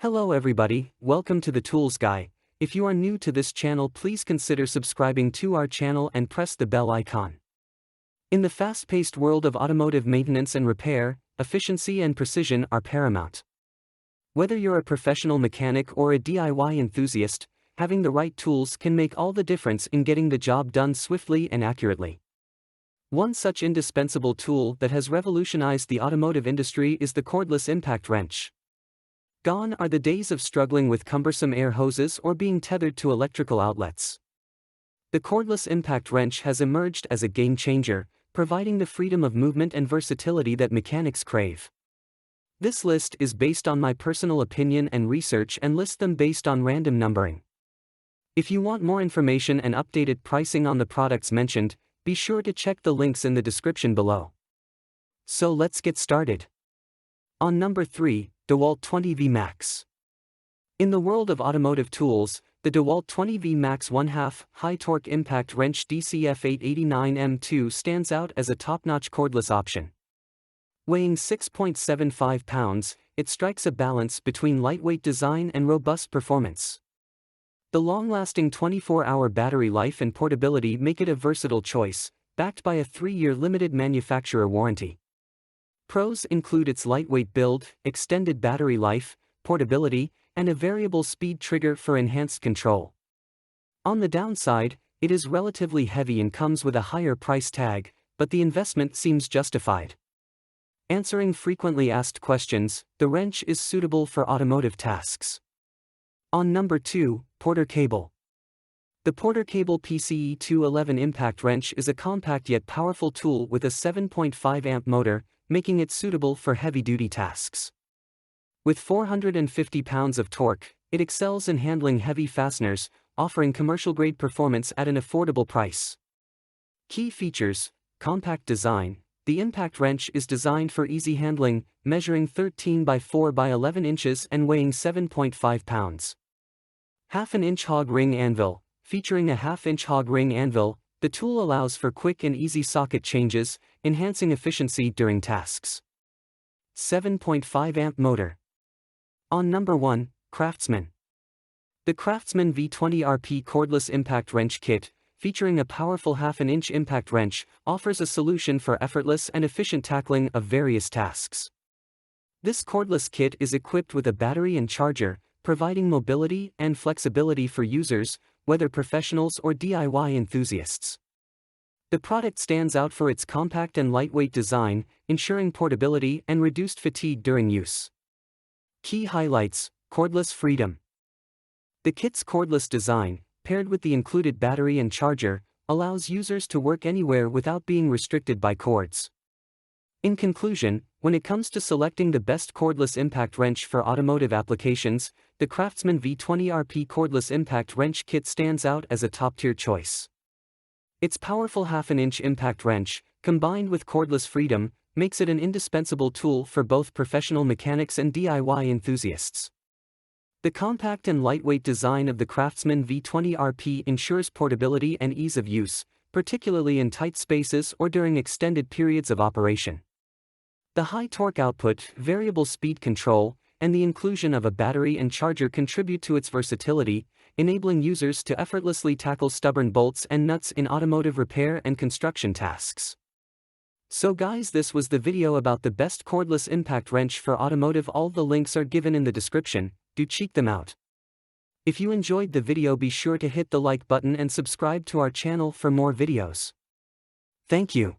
Hello everybody, welcome to the Tools Guy. If you are new to this channel, please consider subscribing to our channel and press the bell icon. In the fast-paced world of automotive maintenance and repair, efficiency and precision are paramount. Whether you're a professional mechanic or a DIY enthusiast, having the right tools can make all the difference in getting the job done swiftly and accurately. One such indispensable tool that has revolutionized the automotive industry is the cordless impact wrench. Gone are the days of struggling with cumbersome air hoses or being tethered to electrical outlets. The cordless impact wrench has emerged as a game changer, providing the freedom of movement and versatility that mechanics crave. This list is based on my personal opinion and research and lists them based on random numbering. If you want more information and updated pricing on the products mentioned, be sure to check the links in the description below. So let's get started. On number 3, DeWalt 20V Max. In the world of automotive tools, the DeWalt 20V Max 1/2 high-torque impact wrench DCF 889M2 stands out as a top-notch cordless option. Weighing 6.75 pounds, it strikes a balance between lightweight design and robust performance. The long-lasting 24-hour battery life and portability make it a versatile choice, backed by a 3-year limited manufacturer warranty. Pros include its lightweight build, extended battery life, portability, and a variable speed trigger for enhanced control. On the downside, it is relatively heavy and comes with a higher price tag, but the investment seems justified. Answering frequently asked questions, the wrench is suitable for automotive tasks. On number 2, PORTERCABLE. The PORTERCABLE PCE 211 impact wrench is a compact yet powerful tool with a 7.5 amp motor, making it suitable for heavy-duty tasks. With 450 pounds of torque, it excels in handling heavy fasteners, offering commercial-grade performance at an affordable price. Key features: compact design. The impact wrench is designed for easy handling, measuring 13 by 4 by 11 inches and weighing 7.5 pounds. Half-inch hog ring anvil. Featuring a half-inch hog ring anvil, the tool allows for quick and easy socket changes, enhancing efficiency during tasks. 7.5 amp motor. On number 1, Craftsman. The Craftsman V20RP cordless impact wrench kit, featuring a powerful half-inch impact wrench, offers a solution for effortless and efficient tackling of various tasks. This cordless kit is equipped with a battery and charger, providing mobility and flexibility for users, whether professionals or DIY enthusiasts. The product stands out for its compact and lightweight design, ensuring portability and reduced fatigue during use. Key highlights: cordless freedom. The kit's cordless design, paired with the included battery and charger, allows users to work anywhere without being restricted by cords. In conclusion, when it comes to selecting the best cordless impact wrench for automotive applications, the Craftsman V20RP cordless impact wrench kit stands out as a top-tier choice. Its powerful half-inch impact wrench, combined with cordless freedom, makes it an indispensable tool for both professional mechanics and DIY enthusiasts. The compact and lightweight design of the Craftsman V20RP ensures portability and ease of use, particularly in tight spaces or during extended periods of operation. The high torque output, variable speed control, and the inclusion of a battery and charger contribute to its versatility, enabling users to effortlessly tackle stubborn bolts and nuts in automotive repair and construction tasks. So guys, this was the video about the best cordless impact wrench for automotive. All the links are given in the description, do check them out. If you enjoyed the video, be sure to hit the like button and subscribe to our channel for more videos. Thank you.